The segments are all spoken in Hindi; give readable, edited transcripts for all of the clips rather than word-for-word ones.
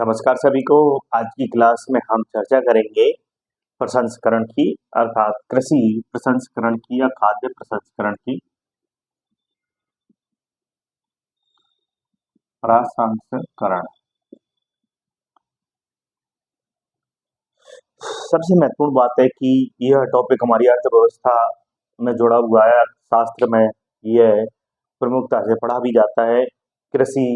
नमस्कार सभी को। आज की क्लास में हम चर्चा करेंगे प्रसंस्करण की, अर्थात कृषि प्रसंस्करण की या खाद्य प्रसंस्करण की। प्रसंस्करण सबसे महत्वपूर्ण बात है कि यह टॉपिक हमारी अर्थव्यवस्था में जुड़ा हुआ है। अर्थशास्त्र में यह प्रमुखता से पढ़ा भी जाता है। कृषि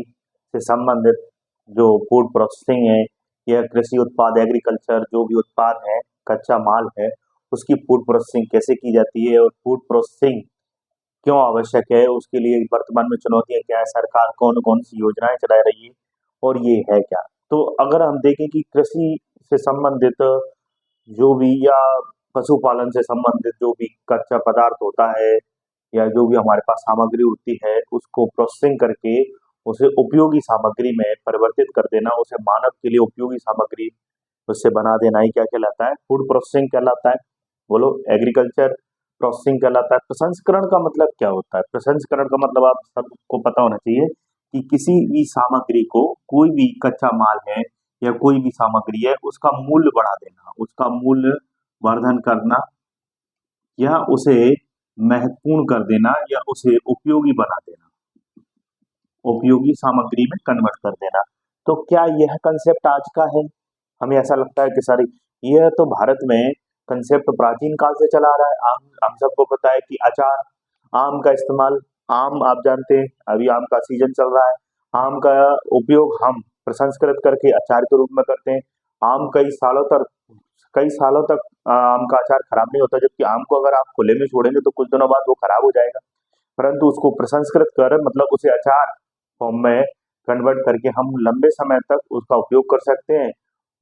से संबंधित जो फूड प्रोसेसिंग है, यह कृषि उत्पाद, एग्रीकल्चर जो भी उत्पाद है, कच्चा माल है, उसकी फूड प्रोसेसिंग कैसे की जाती है और फूड प्रोसेसिंग क्यों आवश्यक है, उसके लिए वर्तमान में चुनौतियां क्या है, सरकार कौन कौन सी योजनाएं चला रही है और ये है क्या। तो अगर हम देखें कि कृषि से संबंधित जो भी या पशुपालन से संबंधित जो भी कच्चा पदार्थ होता है या जो भी हमारे पास सामग्री होती है, उसको प्रोसेसिंग करके उसे उपयोगी सामग्री में परिवर्तित कर देना, उसे मानव के लिए उपयोगी सामग्री उससे बना देना ही क्या कहलाता है? फूड प्रोसेसिंग कहलाता है। बोलो, एग्रीकल्चर प्रोसेसिंग कहलाता है। प्रसंस्करण का मतलब क्या होता है? प्रसंस्करण का मतलब आप सबको पता होना चाहिए कि किसी भी सामग्री को, कोई भी कच्चा माल है या कोई भी सामग्री है, उसका मूल्य बढ़ा देना, उसका मूल्य वर्धन करना या उसे महत्वपूर्ण कर देना या उसे उपयोगी बना देना, उपयोगी सामग्री में कन्वर्ट कर देना। तो क्या यह कंसेप्ट आज का है? हमें ऐसा लगता है कि सर यह तो भारत में कंसेप्ट प्राचीन काल से चला आ रहा है। हम सबको पता है कि अचार, आम का इस्तेमाल, आम आप जानते हैं अभी आम का सीजन चल रहा है। आम का उपयोग हम प्रसंस्कृत करके अचार के रूप में करते हैं। आम कई सालों तक आम का अचार खराब नहीं होता, जबकि आम को अगर आप खुले में छोड़ेंगे तो कुछ दिनों बाद वो खराब हो जाएगा। परंतु उसको प्रसंस्कृत कर, मतलब उसे अचार फॉर्म में कन्वर्ट करके हम लंबे समय तक उसका उपयोग कर सकते हैं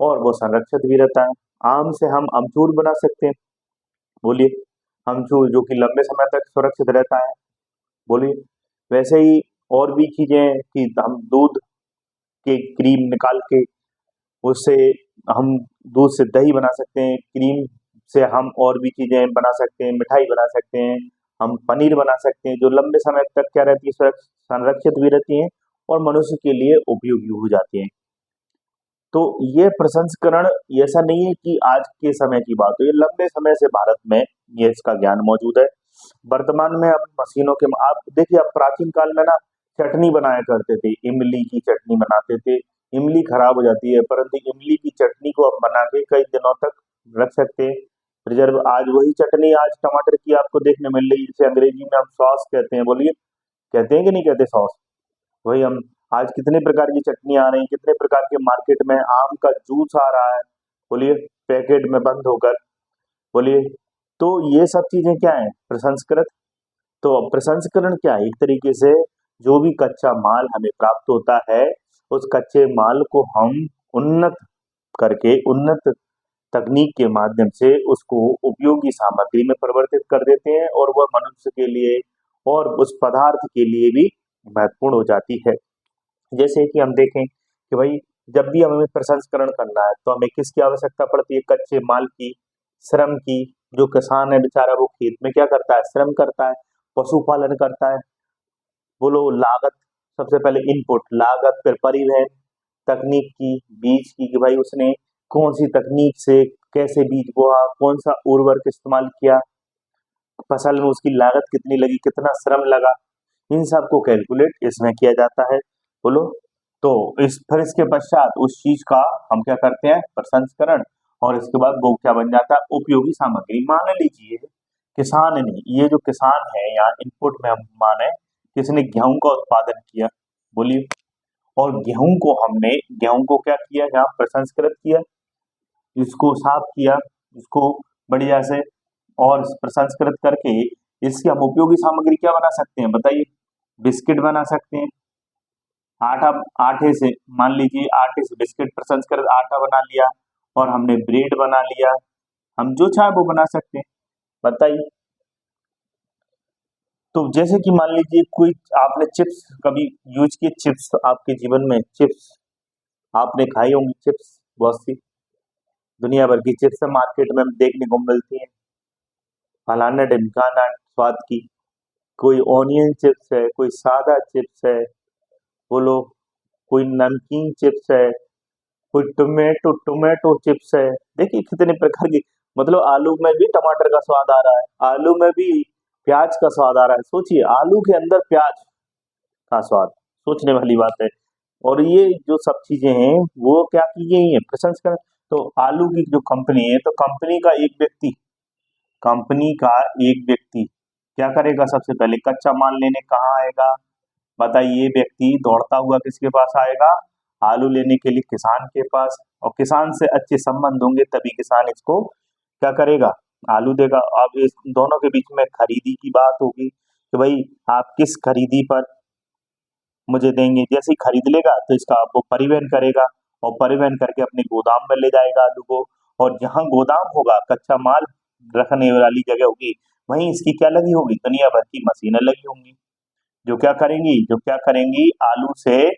और वो संरक्षित भी रहता है। आम से हम अमचूर बना सकते हैं। बोलिए, अमचूर जो कि लंबे समय तक सुरक्षित रहता है। बोलिए, वैसे ही और भी चीजें कि हम दूध के क्रीम निकाल के उससे हम दूध से दही बना सकते हैं, क्रीम से हम और भी चीजें बना सकते हैं, मिठाई बना सकते हैं, हम पनीर बना सकते हैं, जो लंबे समय तक क्या रहती है, संरक्षित भी रहती हैं और मनुष्य के लिए उपयोगी हो जाती हैं। तो ये प्रसंस्करण ऐसा नहीं है कि आज के समय की बात हो, ये लंबे समय से भारत में ये इसका ज्ञान मौजूद है। वर्तमान में अब मशीनों के, आप देखिए, अब प्राचीन काल में ना चटनी बनाया करते थे, इमली की चटनी बनाते थे। इमली खराब हो जाती है, परंतु इमली की चटनी को अब बना के कई दिनों तक रख सकते हैं प्रिजर्व। आज वही चटनी आज टमाटर की आपको देखने मिल रही है, जिसे अंग्रेजी में हम सॉस कहते हैं। बोलिए, कहते हैं कि नहीं कहते सॉस? वही हम आज कितने प्रकार की चटनी आ रही हैं, कितने प्रकार के मार्केट में आम का जूस आ रहा है। बोलिए, पैकेट में बंद होकर। बोलिए, तो ये सब चीजें क्या है? प्रसंस्कृत। तो अब प्रसंस्करण क्या है? एक तरीके से जो भी कच्चा माल हमें प्राप्त होता है, उस कच्चे माल को हम उन्नत करके, उन्नत तकनीक के माध्यम से उसको उपयोगी सामग्री में परिवर्तित कर देते हैं और वह मनुष्य के लिए और उस पदार्थ के लिए भी महत्वपूर्ण हो जाती है। जैसे कि हम देखें कि भाई, जब भी हमें प्रसंस्करण करना है तो हमें किसकी आवश्यकता पड़ती है? कच्चे माल की, श्रम की। जो किसान है बेचारा, वो खेत में क्या करता है? श्रम करता है, पशुपालन करता है। बोलो, लागत, सबसे पहले इनपुट लागत, फिर परिवहन, तकनीक की, बीज की कि भाई उसने कौन सी तकनीक से कैसे बीज बोआ, कौन सा उर्वरक इस्तेमाल किया, फसल में उसकी लागत कितनी लगी, कितना श्रम लगा, इन सब को कैलकुलेट इसमें किया जाता है। बोलो, तो फिर इसके पश्चात उस चीज का हम क्या करते हैं? प्रसंस्करण। और इसके बाद वो क्या बन जाता है? उपयोगी सामग्री। मान लीजिए किसान ने, ये जो किसान है यहाँ इनपुट में हम माने, किसने गेहूं का उत्पादन किया। बोलिए, और गेहूं को क्या किया? यहाँ प्रसंस्कृत किया, इसको साफ किया, इसको बढ़िया से, और प्रसंस्कृत करके इसकी हम उपयोगी सामग्री क्या बना सकते हैं? बताइए। बिस्किट बना सकते हैं। आटा, आटे से, मान लीजिए आटे से बिस्किट प्रसंस्कृत आटा बना लिया और हमने ब्रेड बना लिया। हम जो चाहे वो बना सकते हैं। बताइए। तो जैसे कि मान लीजिए कोई, आपने चिप्स कभी यूज किए? चिप्स आपके जीवन में, चिप्स आपने खाई होंगी, चिप्स बहुत सी दुनिया भर की चिप्स मार्केट में देखने को मिलती है, फलाना ढिमकाना स्वाद की। कोई ऑनियन चिप्स है, कोई सादा चिप्स है, बोलो, कोई नमकीन चिप्स है, कोई टोमेटो टोमेटो चिप्स है। देखिए कितने प्रकार की, मतलब आलू में भी टमाटर का स्वाद आ रहा है, आलू में भी प्याज का स्वाद आ रहा है। सोचिए आलू के अंदर प्याज का स्वाद, सोचने वाली बात है। और ये जो सब चीजें हैं वो क्या की गई हैं, प्रसंस्करण। तो आलू की जो कंपनी है, तो कंपनी का एक व्यक्ति क्या करेगा, सबसे पहले कच्चा माल लेने कहाँ आएगा, बताइए। व्यक्ति दौड़ता हुआ किसके पास आएगा, आलू लेने के लिए किसान के पास। और किसान से अच्छे संबंध होंगे तभी किसान इसको क्या करेगा, आलू देगा। अब इस दोनों के बीच में खरीदी की बात होगी कि भाई आप किस खरीदी पर मुझे देंगे। जैसे ही खरीद लेगा तो इसका वो परिवहन करेगा, और परिवहन करके अपने गोदाम में ले जाएगा आलू को। और जहां गोदाम होगा, कच्चा माल रखने वाली जगह होगी, वहीं इसकी क्या लगी होगी, दुनिया भर की मशीनें लगी होंगी, जो क्या करेंगी, आलू से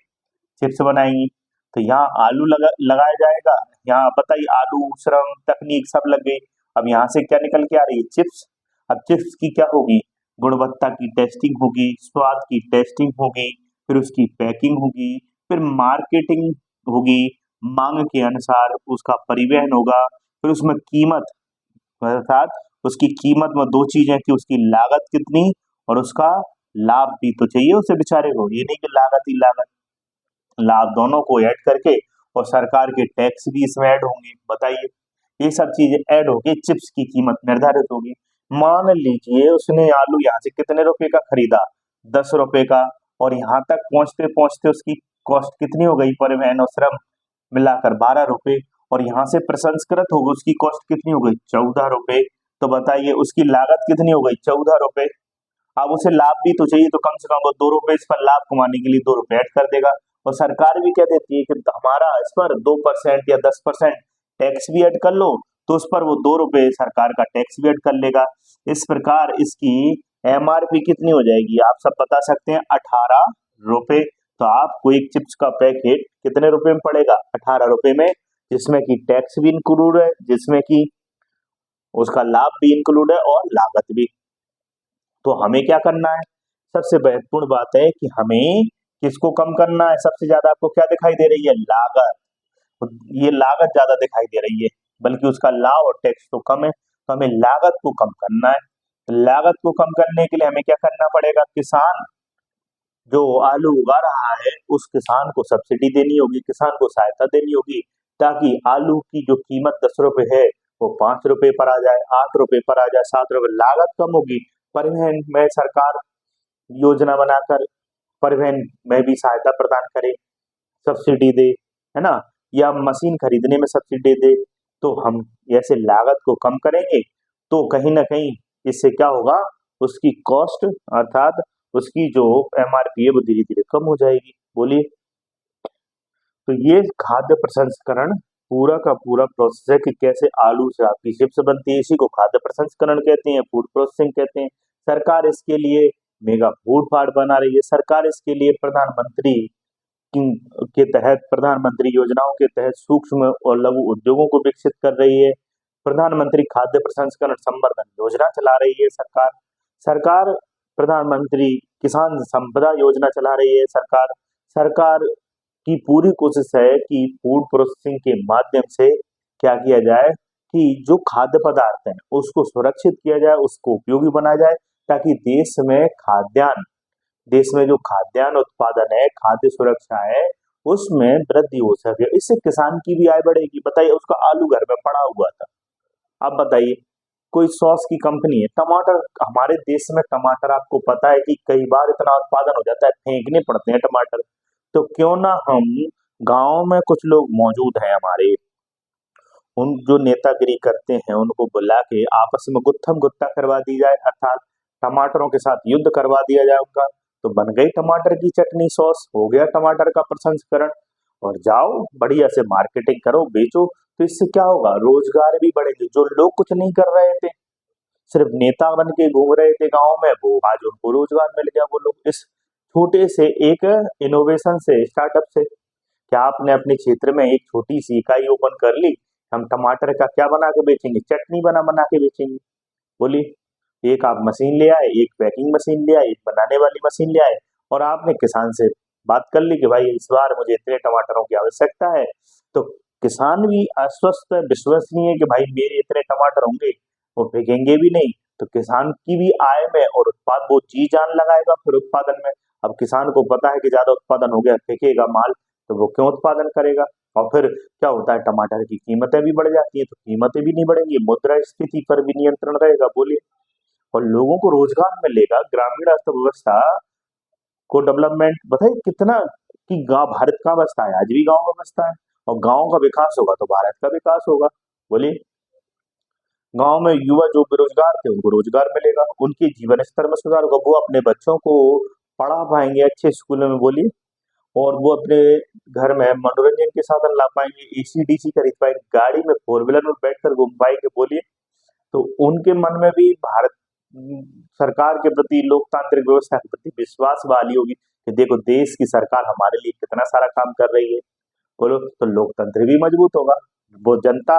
चिप्स बनाएंगी। तो यहाँ आलू लगाया जाएगा, यहाँ बताइए आलू, श्रम, तकनीक सब लग गई। अब यहाँ से क्या निकल के आ रही है, चिप्स। अब चिप्स की क्या होगी, गुणवत्ता की टेस्टिंग होगी, स्वाद की टेस्टिंग होगी, फिर उसकी पैकिंग होगी, फिर मार्केटिंग होगी, मांग के अनुसार उसका परिवहन होगा, फिर उसमें कीमत, अर्थात उसकी कीमत में दो चीजें कि उसकी लागत कितनी और उसका लाभ भी तो चाहिए उसे बेचारे को। ये नहीं कि लागत ही लागत, लाभ दोनों को ऐड करके, और सरकार के टैक्स भी इसमें ऐड होंगे। बताइए ये सब चीजें ऐड होके चिप्स की कीमत निर्धारित होगी। मान लीजिए उसने आलू यहाँ से कितने रुपए का खरीदा, 10 रुपए का, और यहाँ तक पहुंचते पहुंचते उसकी कॉस्ट कितनी हो गई, परिवहन और श्रम मिलाकर 12 रुपए, और यहाँ से प्रसंस्कृत होगी उसकी कॉस्ट कितनी हो गई, 14 रुपए। तो बताइए उसकी लागत कितनी हो गई, 14 रुपए। अब उसे लाभ भी तो चाहिए, तो कम से कम वो 2 रुपए इस पर लाभ कमाने के लिए 2 रुपए ऐड कर देगा। और सरकार भी कह देती है कि हमारा इस पर 2% या 10% टैक्स भी ऐड कर लो, तो उस पर वो 2 रुपए सरकार का टैक्स भी ऐड कर लेगा। इस प्रकार इसकी एमआरपी कितनी हो जाएगी, आप सब बता सकते हैं, 18 रुपए। तो आपको एक चिप्स का पैकेट कितने रुपए में पड़ेगा, 18 रुपए में, जिसमें कि टैक्स भी इंक्लूड है, जिसमें कि उसका लाभ भी इंक्लूड है और लागत भी। तो हमें क्या करना है, सबसे महत्वपूर्ण बात है कि हमें किसको कम करना है। सबसे ज्यादा आपको क्या दिखाई दे रही है, लागत। तो ये लागत ज्यादा दिखाई दे रही है, बल्कि उसका लाभ और टैक्स तो कम है। तो हमें लागत को कम करना है। तो लागत को कम करने के लिए हमें क्या करना पड़ेगा, किसान जो आलू उगा रहा है उस किसान को सब्सिडी देनी होगी, किसान को सहायता देनी होगी, ताकि आलू की जो कीमत 10 रुपए है वो 5 रुपए पर आ जाए, 8 रुपए पर आ जाए, 7 रुपए, लागत कम होगी। परिवहन में सरकार योजना बनाकर परिवहन में भी सहायता प्रदान करे, सब्सिडी दे, है ना, या मशीन खरीदने में सब्सिडी दे। तो हम ऐसे लागत को कम करेंगे तो कहीं ना कहीं इससे क्या होगा, उसकी कॉस्ट, अर्थात उसकी जो एमआरपी है वो धीरे धीरे कम हो जाएगी। बोलिए। तो ये खाद्य प्रसंस्करण पूरा का पूरा प्रोसेस है कि कैसे आलू से आपकी चिप्स बनती है, इसी को खाद्य प्रसंस्करण कहते हैं, फूड प्रोसेसिंग कहते हैं। सरकार इसके लिए मेगा फूड पार्क बना रही है, सरकार इसके लिए प्रधानमंत्री के तहत, प्रधानमंत्री योजनाओं के तहत सूक्ष्म और लघु उद्योगों को विकसित कर रही है। प्रधानमंत्री खाद्य प्रसंस्करण संवर्धन योजना चला रही है सरकार। सरकार प्रधानमंत्री किसान संपदा योजना चला रही है सरकार। सरकार की पूरी कोशिश है कि फूड प्रोसेसिंग के माध्यम से क्या किया जाए कि जो खाद्य पदार्थ है उसको सुरक्षित किया जाए, उसको उपयोगी बनाया जाए, ताकि देश में जो खाद्यान्न उत्पादन है, खाद्य सुरक्षा है, उसमें वृद्धि हो सके। इससे किसान की भी आय बढ़ेगी। बताइए उसका आलू घर में पड़ा हुआ था, अब बताइए कोई सॉस की कंपनी है, टमाटर, हमारे देश में टमाटर आपको पता है कि कई बार इतना उत्पादन हो जाता है फेंकने पड़ते हैं टमाटर। तो क्यों ना हम, गांव में कुछ लोग मौजूद हैं हमारे, उन जो नेतागिरी करते हैं उनको बुला के आपस में गुत्थम गुत्ता करवा दी जाए, अर्थात टमाटरों के साथ युद्ध करवा दिया जाए उनका। तो बन गई टमाटर की चटनी, सॉस हो गया टमाटर का प्रसंस्करण। और जाओ बढ़िया से मार्केटिंग करो, बेचो। तो इससे क्या होगा, रोजगार भी बढ़ेंगे। जो लोग कुछ नहीं कर रहे थे, सिर्फ नेता बन के घूम रहे थे गांव में, वो आज उनको रोजगार मिल गया। वो लोग इस छोटे से एक इनोवेशन से, स्टार्टअप से, क्या आपने अपने क्षेत्र में एक छोटी सी इकाई ओपन कर ली, हम टमाटर का क्या बना के बेचेंगे, चटनी बना बना के बेचेंगे। बोलिए। एक आप मशीन ले आए, एक पैकिंग मशीन ले आए, एक बनाने वाली मशीन ले आए, और आपने किसान से बात कर ली कि भाई इस बार मुझे इतने टमाटरों की आवश्यकता है, तो किसान भी आश्वस्त है, विश्वसनीय है कि भाई मेरे इतने टमाटर होंगे, वो बिकेंगे भी नहीं, तो किसान की भी आय में और उत्पाद वो जी जान लगाएगा फिर उत्पादन में। अब किसान को पता है कि ज्यादा उत्पादन हो गया, फेंकेगा माल, तो वो क्यों उत्पादन करेगा। और फिर क्या होता है, टमाटर की कीमतें भी बढ़ जाती है, तो कीमतें भी नहीं बढ़ेंगी, मुद्रास्फीति पर भी नियंत्रण रहेगा, बोलिए। और लोगों को रोजगार मिलेगा, ग्रामीण अर्थव्यवस्था को डेवलपमेंट बताइए कितना, कि गांव भारत कहाँ बसता है, आज भी गांव में बसता है। और गांव का विकास होगा तो भारत का विकास होगा, बोलिए। गांव में युवा जो बेरोजगार थे उनको रोजगार मिलेगा, उनके जीवन स्तर में सुधार होगा, वो अपने बच्चों को पढ़ा पाएंगे अच्छे स्कूलों में, बोलिए। और वो अपने घर में मनोरंजन के साधन ला पाएंगे, एसी डीसी खरीद पाएंगे, गाड़ी में फोर व्हीलर में बैठकर घूम पाएंगे, बोलिए। तो उनके मन में भी भारत सरकार के प्रति, लोकतांत्रिक व्यवस्था के प्रति विश्वास वाली होगी कि देखो देश की सरकार हमारे लिए कितना सारा काम कर रही है, बोलो। तो लोकतंत्र भी मजबूत होगा। वो जनता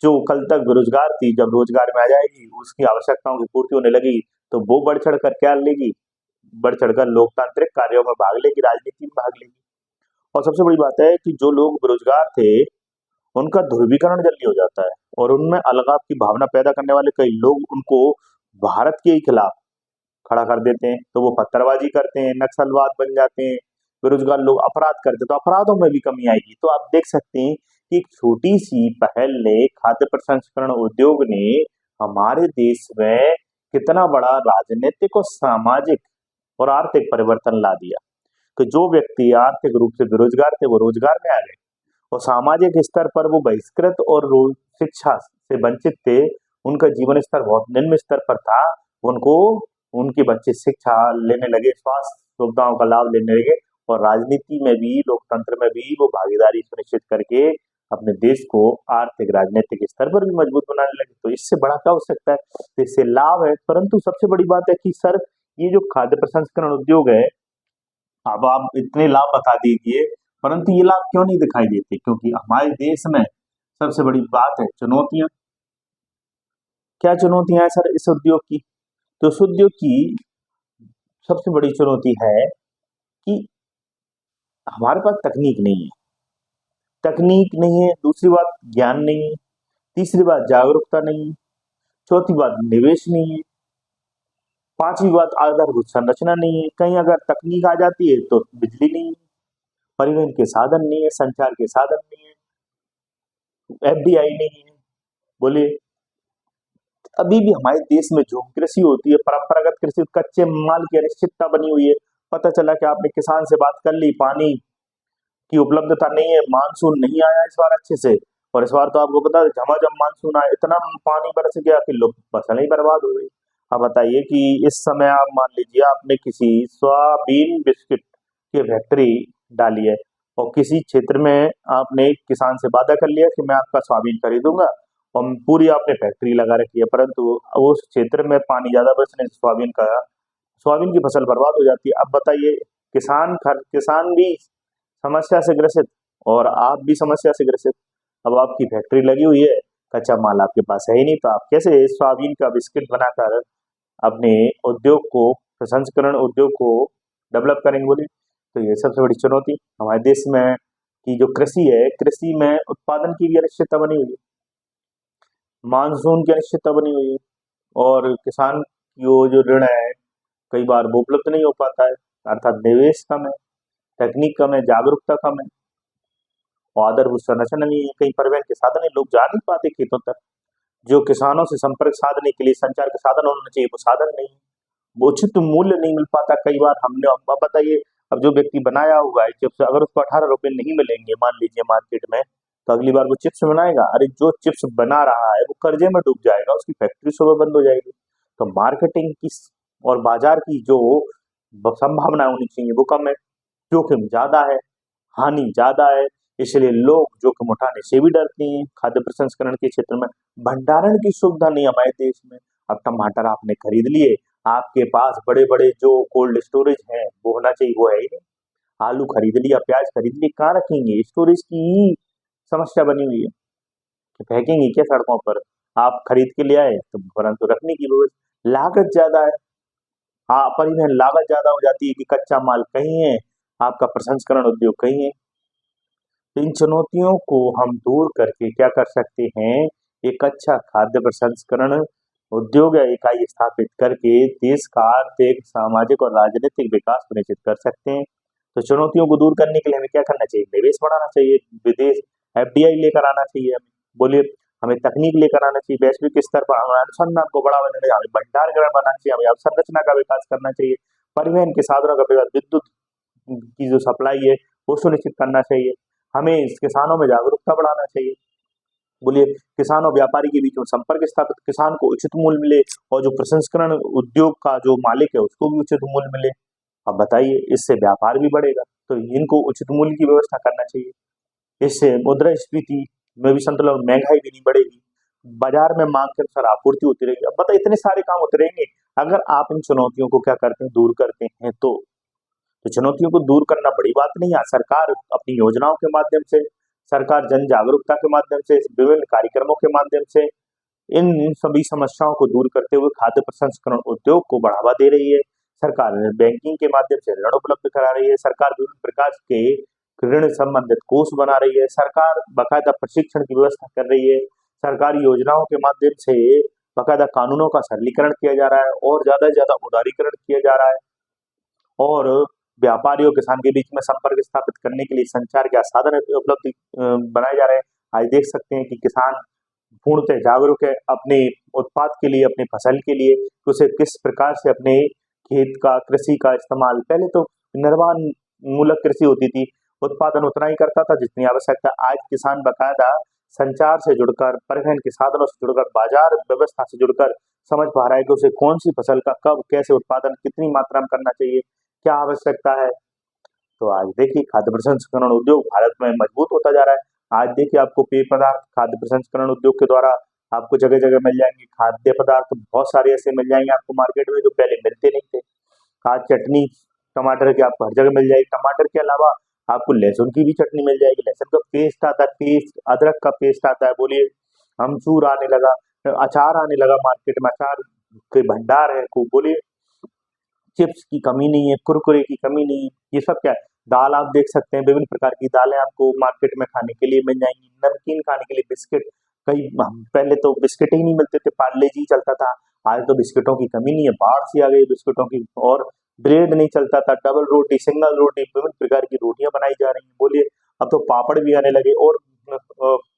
जो कल तक बेरोजगार थी, जब रोजगार में आ जाएगी, उसकी आवश्यकताओं की पूर्ति होने लगी, तो वो बढ़ चढ़ कर क्या लेगी, बढ़ चढ़कर लोकतांत्रिक कार्यों में भाग लेगी, राजनीति में भाग लेगी। और सबसे बड़ी बात है कि जो लोग बेरोजगार थे उनका ध्रुवीकरण जल्दी हो जाता है, और उनमें अलगाव की भावना पैदा करने वाले कई लोग उनको भारत के ही खिलाफ खड़ा कर देते हैं, तो वो पत्थरबाजी करते हैं, नक्सलवाद बन जाते हैं। बेरोजगार लोग अपराध करते हैं, तो अपराधों में भी कमी आएगी। तो आप देख सकते हैं कि एक छोटी सी पहल ने, खाद्य प्रसंस्करण उद्योग ने हमारे देश में कितना बड़ा राजनीतिक और सामाजिक और आर्थिक परिवर्तन ला दिया। तो जो व्यक्ति आर्थिक रूप से बेरोजगार थे वो रोजगार में आ गए, और सामाजिक स्तर पर वो बहिष्कृत और शिक्षा से वंचित थे, उनका जीवन स्तर बहुत निम्न स्तर पर था। उनको, उनके बच्चे शिक्षा लेने लगे, स्वास्थ्य सुविधाओं का लाभ लेने लगे, और राजनीति में भी, लोकतंत्र में भी वो भागीदारी सुनिश्चित करके अपने देश को आर्थिक राजनीतिक स्तर पर भी मजबूत बनाने लगे। तो इससे बड़ा क्या हो सकता है, तो इससे लाभ है। परंतु सबसे बड़ी बात है कि सर, ये जो खाद्य प्रसंस्करण उद्योग है, अब आप इतने लाभ बता दीजिए, परंतु ये लाभ क्यों नहीं दिखाई देते, क्योंकि हमारे देश में सबसे बड़ी बात है चुनौतियां। क्या चुनौतियां है सर इस उद्योग की, तो इस उद्योग की सबसे बड़ी चुनौती है कि हमारे पास तकनीक नहीं है, तकनीक नहीं है, दूसरी बात ज्ञान नहीं है, तीसरी बात जागरूकता नहीं है, चौथी बात निवेश नहीं है, पांचवी बात आधारभूत संरचना नहीं है। कहीं अगर तकनीक आ जाती है तो बिजली नहीं है, परिवहन के साधन नहीं है, संचार के साधन नहीं है, एफडीआई नहीं है, बोलिए। अभी भी हमारे देश में जो कृषि होती है, परंपरागत कृषि, कच्चे माल की अनिश्चितता बनी हुई है। पता चला कि आपने किसान से बात कर ली, पानी की उपलब्धता नहीं है, मानसून नहीं आया इस बार अच्छे से, और इस बार तो आपको पता है झमाझम मानसून आया, इतना पानी बरस गया कि लोग फसल ही बर्बाद हो गई। अब बताइए कि इस समय आप मान लीजिए आपने किसी सोयाबीन बिस्किट की फैक्ट्री डाली है, और किसी क्षेत्र में आपने किसान से वादा कर लिया कि मैं आपका सोयाबीन खरीदूंगा, और पूरी आपने फैक्ट्री लगा रखी है, परंतु उस क्षेत्र में पानी ज्यादा बरसने से सोयाबीन की फसल बर्बाद हो जाती है। अब बताइए, किसान भी समस्या से ग्रसित, और आप भी समस्या से ग्रसित। अब आपकी फैक्ट्री लगी हुई है, कच्चा माल आपके पास है ही नहीं, तो आप कैसे सोयाबीन का बिस्किट बनाकर अपने उद्योग को, प्रसंस्करण उद्योग को डेवलप करेंगे, बोले। तो ये सबसे बड़ी चुनौती हमारे देश में की जो कृषि है, कृषि में उत्पादन की भी अनिश्चितता बनी हुई है, मानसून की अनिश्चितता बनी हुई है, और किसान की वो जो ऋण है कई बार वो उपलब्ध नहीं हो पाता है, अर्थात निवेश कम है, तकनीक कम है, जागरूकता कम है, और आधारभूत संरचना नहीं है, कहीं परिवहन के साधन है, लोग जा नहीं पाते खेतों तक, जो किसानों से संपर्क साधने के लिए संचार के साधन होना चाहिए वो साधन नहीं है, वो उचित मूल्य नहीं मिल पाता। कई बार हमने, अब बताइए, अब जो व्यक्ति बनाया हुआ है चिप्स, अगर उसको 18 रुपए नहीं मिलेंगे मान लीजिए मार्केट में, तो अगली बार वो चिप्स बनाएगा, अरे जो चिप्स बना रहा है वो कर्जे में डूब जाएगा, उसकी फैक्ट्री सुबह बंद हो जाएगी। तो मार्केटिंग की और बाजार की जो संभावना होनी चाहिए वो कम है, जोखिम ज्यादा है, हानि ज्यादा है, इसलिए लोग जोखिम उठाने से भी डरते हैं। खाद्य प्रसंस्करण के क्षेत्र में भंडारण की सुविधा नहीं हमारे देश में। अब टमाटर आपने खरीद लिए, आपके पास बड़े बड़े जो कोल्ड स्टोरेज है वो होना चाहिए, वो है ही नहीं। आलू खरीद लिया, प्याज खरीद ली, कहाँ रखेंगे, स्टोरेज की ही समस्या बनी हुई है कि फेंकेंगे क्या सड़कों पर। आप खरीद के ले आए तो परंतु रखने की व्यवस्था, लागत ज्यादा है। हाँ, परिवहन लागत ज्यादा हो जाती है कि कच्चा माल कहीं है, आपका प्रसंस्करण उद्योग कहीं है। तो इन चुनौतियों को हम दूर करके क्या कर सकते हैं, एक अच्छा खाद्य प्रसंस्करण उद्योग या इकाई स्थापित करके देश का आर्थिक, सामाजिक और राजनीतिक विकास सुनिश्चित कर सकते हैं। तो चुनौतियों को दूर करने के लिए हमें क्या करना चाहिए, निवेश बढ़ाना चाहिए, विदेश एफडीआई लेकर आना चाहिए, हमें बोलिए हमें तकनीक लेकर आना चाहिए, वैश्विक स्तर पर हमें अनुसंधान को बढ़ावा देना चाहिए, हमें भंडार गृह बनाना चाहिए, हमें अवसंरचना का विकास करना चाहिए, परिवहन के साधनों का विकास, विद्युत की जो सप्लाई है वो सुनिश्चित करना चाहिए, हमें किसानों में जागरूकता बढ़ाना चाहिए। बोलिए किसान और व्यापारी के बीच में संपर्क स्थापित, किसान को उचित मूल्य मिले और जो प्रसंस्करण उद्योग का जो मालिक है उसको भी उचित मूल्य मिले। अब बताइए इससे व्यापार भी बढ़ेगा, तो इनको उचित मूल्य की व्यवस्था करना चाहिए। इससे मुद्रास्फीति में भी संतुलन, महंगाई भी नहीं बढ़ेगी, बाजार में मांग के अनुसार आपूर्ति होती रहेगी। अब बताइए इतने सारे काम होते रहेंगे अगर आप इन चुनौतियों को क्या करते हैं, दूर करते हैं। तो चुनौतियों को दूर करना बड़ी बात नहीं है। सरकार अपनी योजनाओं के माध्यम से, सरकार जन जागरूकता के माध्यम से, विभिन्न कार्यक्रमों के माध्यम से इन सभी समस्याओं को दूर करते हुए खाद्य प्रसंस्करण उद्योग को बढ़ावा दे रही है। सरकार बैंकिंग के माध्यम से ऋण उपलब्ध करा रही है, सरकार विभिन्न प्रकार के ऋण संबंधित कोष बना रही है, सरकार बाकायदा प्रशिक्षण की व्यवस्था कर रही है, सरकारी योजनाओं के माध्यम से बाकायदा कानूनों का सरलीकरण किया जा रहा है और ज्यादा से ज्यादा उदारीकरण किया जा रहा है और व्यापारी और किसान के बीच में संपर्क स्थापित करने के लिए संचार के साधन उपलब्ध बनाए जा रहे हैं। आज देख सकते हैं कि किसान पूर्णतः जागरूक है अपने उत्पाद के लिए, अपनी फसल के लिए, कि उसे किस प्रकार से अपने खेत का, कृषि का इस्तेमाल, पहले तो निर्वाण मूलक कृषि होती थी, उत्पादन उतना ही करता था जितनी आवश्यकता। आज किसान बाकायदा संचार से जुड़कर, परिवहन के साधनों से जुड़कर, बाजार व्यवस्था से जुड़कर समझ पा रहा है कि उसे कौन सी फसल का कब कैसे उत्पादन कितनी मात्रा में करना चाहिए, क्या आवश्यकता है। तो आज देखिए खाद्य प्रसंस्करण उद्योग भारत में मजबूत होता जा रहा है। आज देखिए आपको पेय पदार्थ खाद्य प्रसंस्करण उद्योग के द्वारा आपको जगह जगह मिल जाएंगे। खाद्य पदार्थ बहुत सारे ऐसे मिल जाएंगे आपको मार्केट में जो पहले मिलते नहीं थे। आज चटनी टमाटर की आपको हर जगह मिल जाएगी। टमाटर के अलावा आपको लहसुन की भी चटनी मिल जाएगी, लहसुन का पेस्ट आता है, पेस्ट अदरक का पेस्ट आता है, बोलिए अमचूर आने लगा, अचार आने लगा मार्केट में, अचार के भंडार है खूब, बोलिए चिप्स की कमी नहीं है, कुरकुरे की कमी नहीं है। ये सब क्या है, दाल आप देख सकते हैं, विभिन्न प्रकार की दालें आपको मार्केट में खाने के लिए मिल जाएंगी, नमकीन खाने के लिए बिस्किट, कई पहले तो बिस्किट ही नहीं मिलते थे, पार्ले जी चलता था। आज तो बिस्किटों की कमी नहीं है, बाढ़ सी आ गई बिस्किटों की। और ब्रेड नहीं चलता था, डबल रोटी, सिंगल रोटी, विभिन्न प्रकार की रोटियां बनाई जा रही हैं, बोलिए अब तो पापड़ भी आने लगे और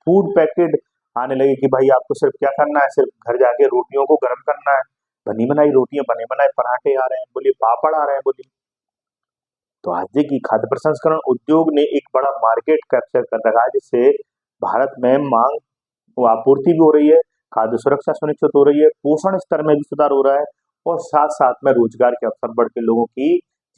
फूड पैकेट आने लगे कि भाई आपको सिर्फ क्या करना है, सिर्फ घर जाके रोटियों को गर्म करना है, बनी बनाई रोटियां, बने बनाए पराठे आ रहे हैं, बोलिए पापड़ आ रहे हैं, बोलिए। तो आज देखिए खाद्य प्रसंस्करण उद्योग ने एक बड़ा मार्केट कैप्चर कर रखा है, जिससे भारत में मांग व आपूर्ति भी हो रही है, खाद्य सुरक्षा सुनिश्चित हो रही है, पोषण स्तर में भी सुधार हो रहा है और साथ साथ में रोजगार के अवसर बढ़ के लोगों की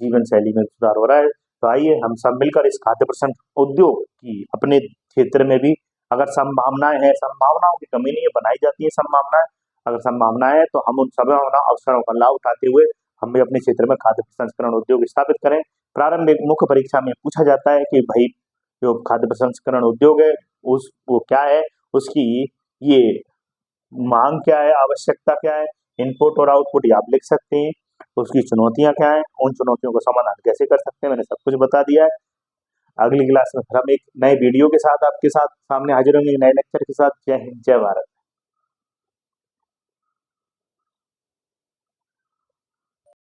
जीवन शैली में सुधार हो रहा है। तो आइए हम सब मिलकर इस खाद्य प्रसंस्करण उद्योग की अपने क्षेत्र में भी, अगर संभावनाएं हैं, संभावनाओं की कमी नहीं है, बनाई जाती है संभावनाएं, अगर संभावनाएं है तो हम उन संभावना अवसरों का लाभ उठाते हुए हम भी अपने क्षेत्र में खाद्य प्रसंस्करण उद्योग स्थापित करें। प्रारंभिक मुख्य परीक्षा में पूछा जाता है कि भाई जो खाद्य प्रसंस्करण उद्योग है उस वो क्या है, उसकी ये मांग क्या है, आवश्यकता क्या है, इनपुट और आउटपुट ये आप लिख सकते हैं, उसकी चुनौतियां क्या है, उन चुनौतियों का समाधान कैसे कर सकते हैं, मैंने सब कुछ बता दिया है। अगली क्लास में फिर हम एक नए वीडियो के साथ आपके साथ सामने हाजिर होंगे, नए लेक्चर के साथ। जय हिंद, जय भारत।